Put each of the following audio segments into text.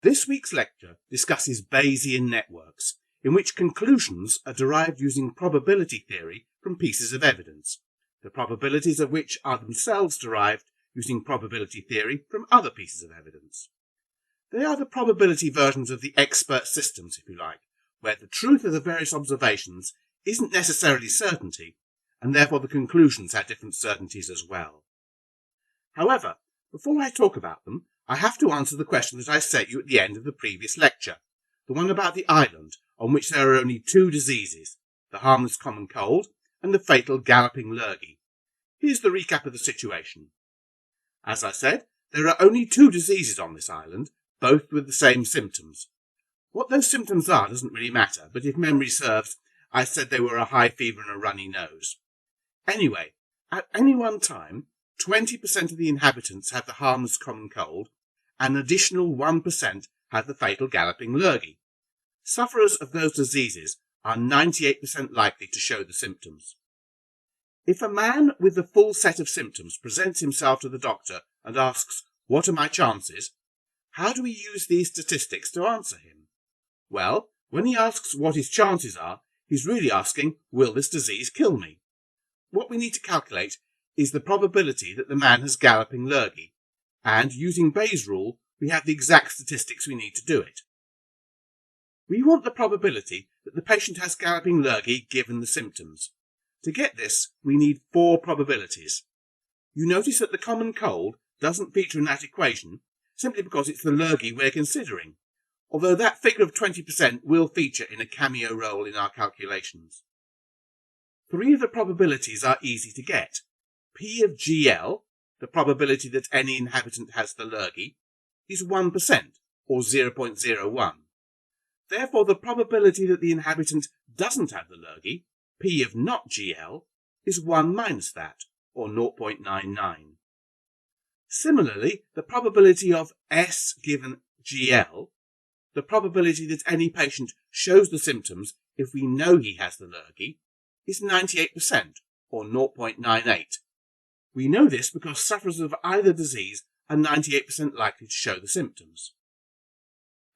This week's lecture discusses Bayesian networks, in which conclusions are derived using probability theory from pieces of evidence, the probabilities of which are themselves derived using probability theory from other pieces of evidence. They are the probability versions of the expert systems, if you like, where the truth of the various observations isn't necessarily certainty, and therefore the conclusions have different certainties as well. However, before I talk about them, I have to answer the question that I set you at the end of the previous lecture, the one about the island on which there are only two diseases, the harmless common cold and the fatal galloping lurgy. Here's the recap of the situation. As I said, there are only two diseases on this island, both with the same symptoms. What those symptoms are doesn't really matter, but if memory serves, I said they were a high fever and a runny nose. Anyway, at any one time, 20% of the inhabitants have the harmless common cold, and an additional 1% have the fatal galloping lurgy. Sufferers of those diseases are 98% likely to show the symptoms. If a man with the full set of symptoms presents himself to the doctor and asks, "What are my chances?" how do we use these statistics to answer him? Well, when he asks what his chances are, he's really asking, will this disease kill me? What we need to calculate is the probability that the man has galloping lurgy, and using Bayes' rule, we have the exact statistics we need to do it. We want the probability that the patient has galloping lurgy given the symptoms. To get this, we need four probabilities. You notice that the common cold doesn't feature in that equation simply because it's the lurgy we're considering, although that figure of 20% will feature in a cameo role in our calculations. Three of the probabilities are easy to get. P of GL, the probability that any inhabitant has the lurgy, is 1%, or 0.01. Therefore, the probability that the inhabitant doesn't have the lurgy, P of not GL, is 1 minus that, or 0.99. Similarly, the probability of S given GL, the probability that any patient shows the symptoms if we know he has the lurgy, is 98%, or 0.98. We know this because sufferers of either disease are 98% likely to show the symptoms.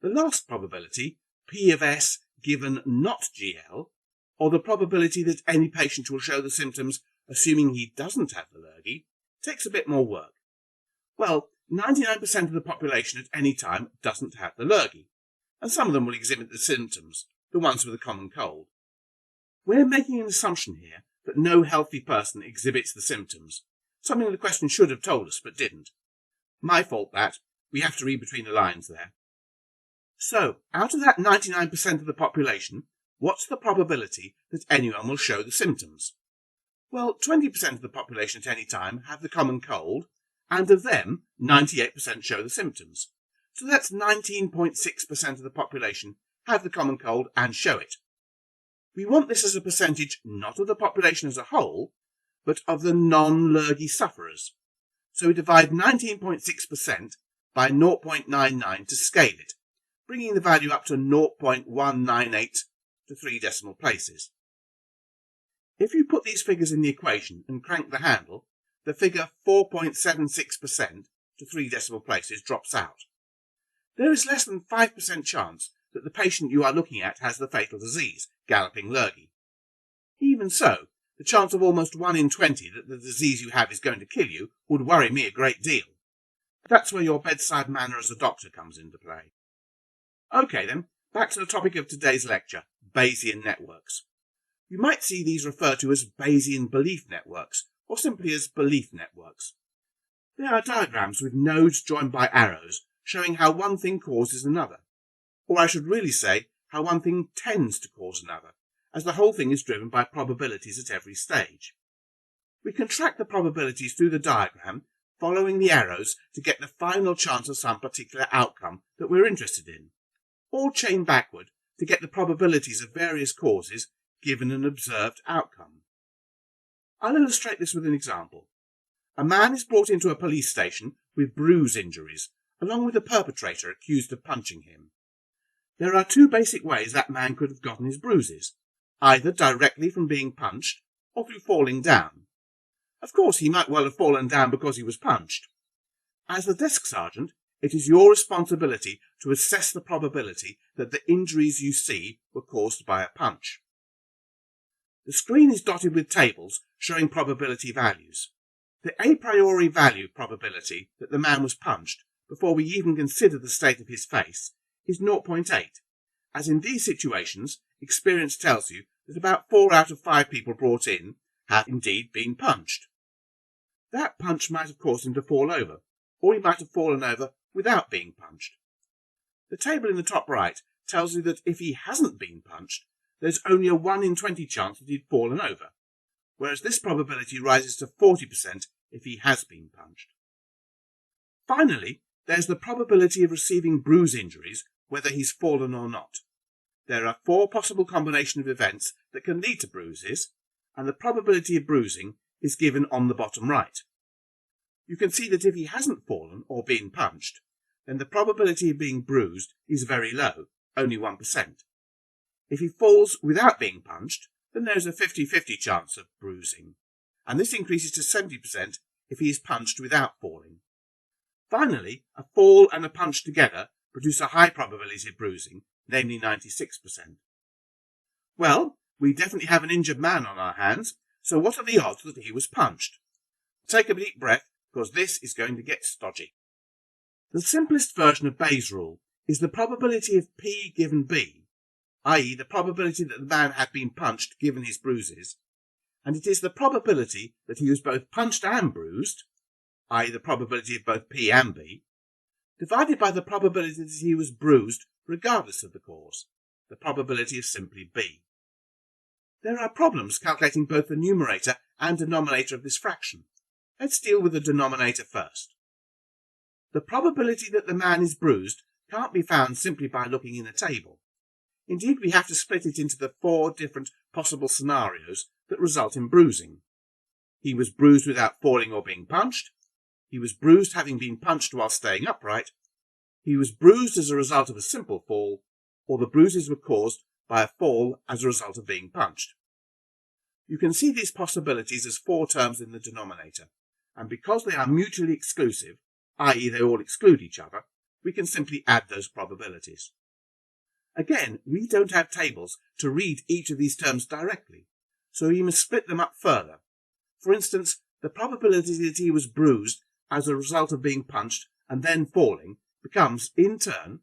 The last probability, P of S given not GL, or the probability that any patient will show the symptoms assuming he doesn't have the lurgy, takes a bit more work. Well, 99% of the population at any time doesn't have the lurgy, and some of them will exhibit the symptoms, the ones with a common cold. We're making an assumption here that no healthy person exhibits the symptoms, something the question should have told us but didn't. My fault that. We have to read between the lines there. So, out of that 99% of the population, what's the probability that anyone will show the symptoms? Well, 20% of the population at any time have the common cold, and of them, 98% show the symptoms. So that's 19.6% of the population have the common cold and show it. We want this as a percentage not of the population as a whole, but of the non-lurgy sufferers. So we divide 19.6% by 0.99 to scale it, bringing the value up to 0.198 to 3 decimal places. If you put these figures in the equation and crank the handle, the figure 4.76% to 3 decimal places drops out. There is less than 5% chance that the patient you are looking at has the fatal disease, galloping lurgy. Even so, the chance of almost 1 in 20 that the disease you have is going to kill you would worry me a great deal. That's where your bedside manner as a doctor comes into play. Okay then, back to the topic of today's lecture, Bayesian networks. You might see these referred to as Bayesian belief networks, or simply as belief networks. They are diagrams with nodes joined by arrows, showing how one thing causes another. Or I should really say, how one thing tends to cause another, as the whole thing is driven by probabilities at every stage. We can track the probabilities through the diagram, following the arrows to get the final chance of some particular outcome that we're interested in, or chain backward to get the probabilities of various causes given an observed outcome. I'll illustrate this with an example. A man is brought into a police station with bruise injuries, along with a perpetrator accused of punching him. There are two basic ways that man could have gotten his bruises, either directly from being punched or through falling down. Of course, he might well have fallen down because he was punched. As the desk sergeant, it is your responsibility to assess the probability that the injuries you see were caused by a punch. The screen is dotted with tables showing probability values. The a priori value probability that the man was punched before we even consider the state of his face is 0.8, as in these situations, experience tells you that about 4 out of 5 people brought in have indeed been punched. That punch might have caused him to fall over, or he might have fallen over without being punched. The table in the top right tells you that if he hasn't been punched, there's only a 1 in 20 chance that he'd fallen over, whereas this probability rises to 40% if he has been punched. Finally, there's the probability of receiving bruise injuries, whether he's fallen or not. There are 4 possible combinations of events that can lead to bruises, and the probability of bruising is given on the bottom right. You can see that if he hasn't fallen or been punched, then the probability of being bruised is very low, only 1%. If he falls without being punched, then there's a 50-50 chance of bruising, and this increases to 70% if he is punched without falling. Finally, a fall and a punch together produce a high probability of bruising, namely 96%. Well, we definitely have an injured man on our hands, so what are the odds that he was punched? Take a deep breath, because this is going to get stodgy. The simplest version of Bayes' rule is the probability of P given B, i.e. the probability that the man had been punched given his bruises, and it is the probability that he was both punched and bruised, i.e. the probability of both P and B, divided by the probability that he was bruised regardless of the cause. The probability is simply B. There are problems calculating both the numerator and denominator of this fraction. Let's deal with the denominator first. The probability that the man is bruised can't be found simply by looking in a table. Indeed, we have to split it into the 4 different possible scenarios that result in bruising. He was bruised without falling or being punched. He was bruised having been punched while staying upright. He was bruised as a result of a simple fall, or the bruises were caused by a fall as a result of being punched. You can see these possibilities as 4 terms in the denominator, and because they are mutually exclusive, i.e. they all exclude each other, we can simply add those probabilities. Again, we don't have tables to read each of these terms directly, so we must split them up further. For instance, the probability that he was bruised as a result of being punched and then falling becomes, in turn,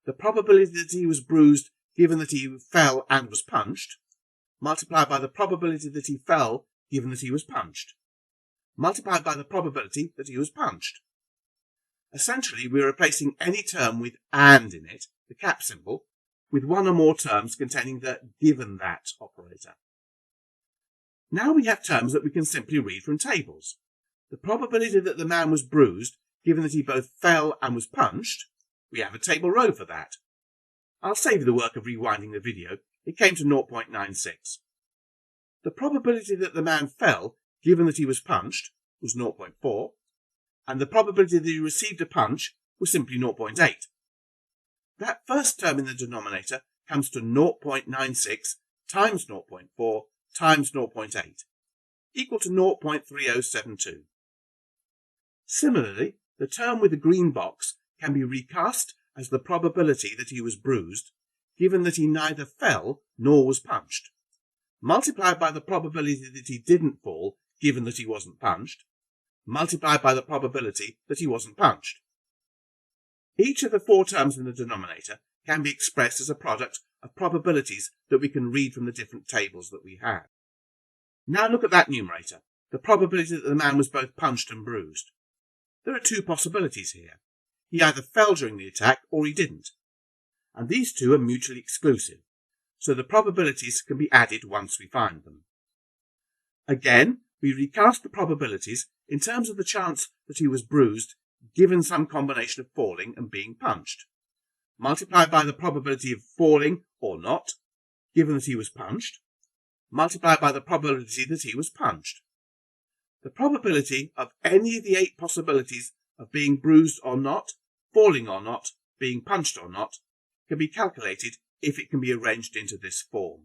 the probability that he was bruised given that he fell and was punched, multiplied by the probability that he fell given that he was punched, multiplied by the probability that he was punched. Essentially, we're replacing any term with and in it, the cap symbol, with 1 or more terms containing the given that operator. Now we have terms that we can simply read from tables. The probability that the man was bruised, given that he both fell and was punched, we have a table row for that. I'll save you the work of rewinding the video. It came to 0.96. The probability that the man fell, given that he was punched, was 0.4, and the probability that he received a punch was simply 0.8. That first term in the denominator comes to 0.96 times 0.4 times 0.8, equal to 0.3072. Similarly, the term with the green box can be recast as the probability that he was bruised, given that he neither fell nor was punched, multiplied by the probability that he didn't fall, given that he wasn't punched, multiplied by the probability that he wasn't punched. Each of the 4 terms in the denominator can be expressed as a product of probabilities that we can read from the different tables that we have. Now look at that numerator, the probability that the man was both punched and bruised. There are 2 possibilities here. He either fell during the attack or he didn't. And these 2 are mutually exclusive, so the probabilities can be added once we find them. Again, we recast the probabilities in terms of the chance that he was bruised given some combination of falling and being punched, multiplied by the probability of falling or not, given that he was punched, multiplied by the probability that he was punched. The probability of any of the 8 possibilities of being bruised or not, falling or not, being punched or not, can be calculated if it can be arranged into this form.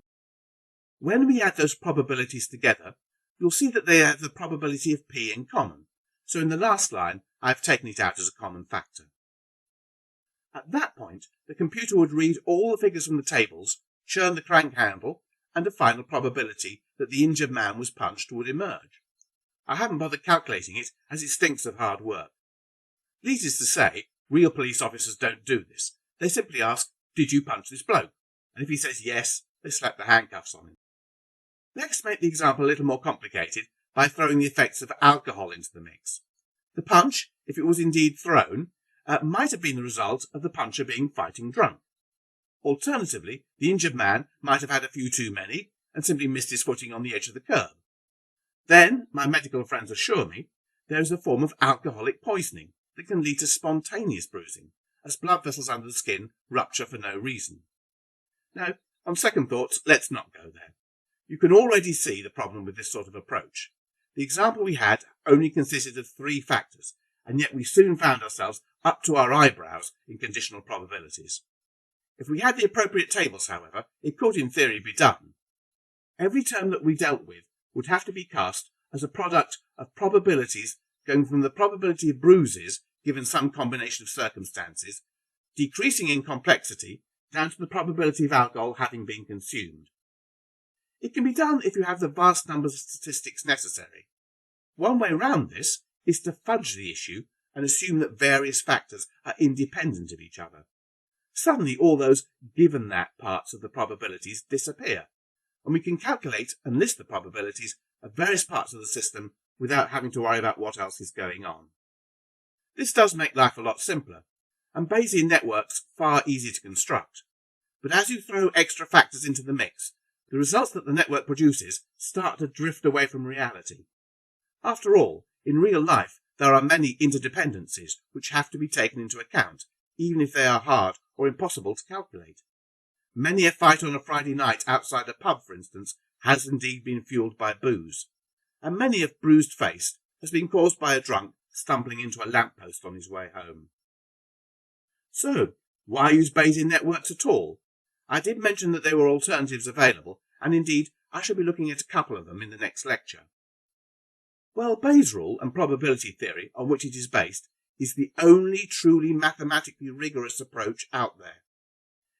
When we add those probabilities together, you'll see that they have the probability of P in common, so in the last line I've taken it out as a common factor. At that point, the computer would read all the figures from the tables, churn the crank handle, and a final probability that the injured man was punched would emerge. I haven't bothered calculating it, as it stinks of hard work. Needless to say, real police officers don't do this. They simply ask, "Did you punch this bloke?" And if he says yes, they slap the handcuffs on him. Let's make the example a little more complicated by throwing the effects of alcohol into the mix. The punch, if it was indeed thrown, might have been the result of the puncher being fighting drunk. Alternatively, the injured man might have had a few too many and simply missed his footing on the edge of the curb. Then, my medical friends assure me, there is a form of alcoholic poisoning that can lead to spontaneous bruising, as blood vessels under the skin rupture for no reason. Now, on second thoughts, let's not go there. You can already see the problem with this sort of approach. The example we had only consisted of 3 factors, and yet we soon found ourselves up to our eyebrows in conditional probabilities. If we had the appropriate tables, however, it could in theory be done. Every term that we dealt with would have to be cast as a product of probabilities going from the probability of bruises given some combination of circumstances, decreasing in complexity down to the probability of alcohol having been consumed. It can be done if you have the vast numbers of statistics necessary. One way around this is to fudge the issue and assume that various factors are independent of each other. Suddenly all those given that parts of the probabilities disappear, and we can calculate and list the probabilities of various parts of the system without having to worry about what else is going on. This does make life a lot simpler, and Bayesian networks far easier to construct. But as you throw extra factors into the mix, the results that the network produces start to drift away from reality. After all, in real life, there are many interdependencies which have to be taken into account, even if they are hard or impossible to calculate. Many a fight on a Friday night outside a pub, for instance, has indeed been fueled by booze, and many a bruised face has been caused by a drunk stumbling into a lamppost on his way home. So, why use Bayesian networks at all? I did mention that there were alternatives available, and indeed I shall be looking at a couple of them in the next lecture. Well, Bayes' rule and probability theory on which it is based is the only truly mathematically rigorous approach out there.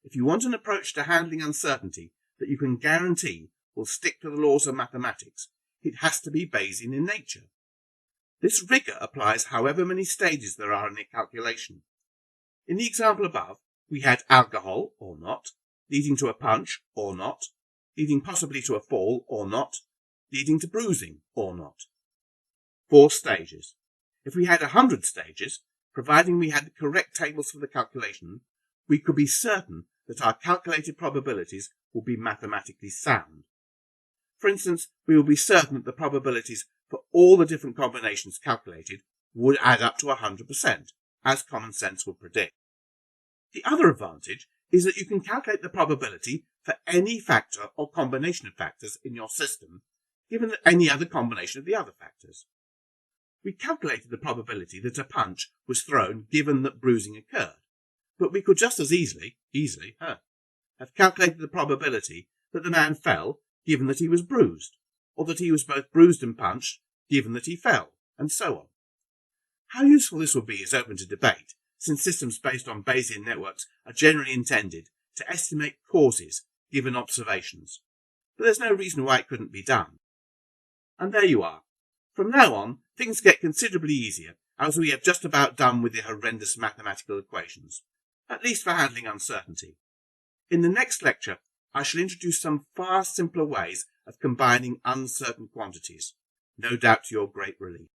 If you want an approach to handling uncertainty that you can guarantee will stick to the laws of mathematics, it has to be Bayesian in nature. This rigour applies however many stages there are in a calculation. In the example above, we had alcohol, or not, leading to a punch, or not, leading possibly to a fall, or not, leading to bruising, or not. 4 stages. If we had 100 stages, providing we had the correct tables for the calculation, we could be certain that our calculated probabilities will be mathematically sound. For instance, we will be certain that the probabilities for all the different combinations calculated would add up to 100%, as common sense would predict. The other advantage is that you can calculate the probability for any factor or combination of factors in your system, given any other combination of the other factors. We calculated the probability that a punch was thrown given that bruising occurred, but we could just as easily have calculated the probability that the man fell given that he was bruised, or that he was both bruised and punched given that he fell, and so on. How useful this will be is open to debate, since systems based on Bayesian networks are generally intended to estimate causes given observations, but there's no reason why it couldn't be done. And there you are. From now on, things get considerably easier, as we have just about done with the horrendous mathematical equations, at least for handling uncertainty. In the next lecture, I shall introduce some far simpler ways of combining uncertain quantities, no doubt to your great relief.